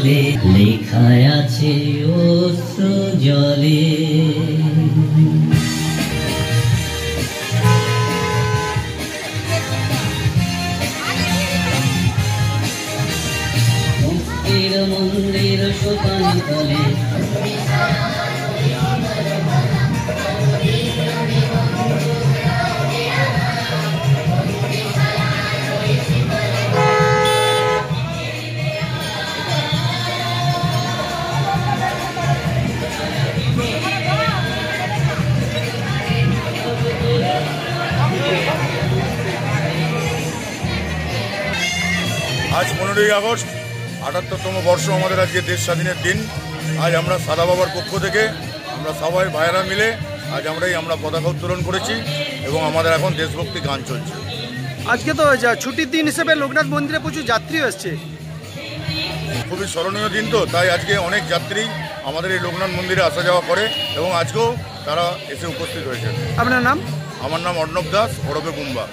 তলে লেখা আছে অশ্রু জলে। মুক্তির মন্দির সোপান তলে আজ 15ই আগস্ট 78তম বর্ষ আমাদের আজকে দেশ স্বাধীনের দিন। আজ আমরা সাদা বাবার পক্ষ থেকে আমরা সবাই ভাইয়েরা মিলে আজ আমরা পতাকা উত্তোলন করেছি এবং আমাদের এখন দেশভক্তি গান চলছে। আজকে তো ছুটির দিন হিসেবে লোকনাথ মন্দিরে প্রচুর যাত্রী আসছে, খুবই স্মরণীয় দিন, তো তাই আজকে অনেক যাত্রী আমাদের এই লোকনাথ মন্দিরে আসা যাওয়া করে এবং আজকেও তারা এসে উপস্থিত হয়েছে। আপনার নাম? আমার নাম অর্ণব দাস, ওরফে গুম্বা।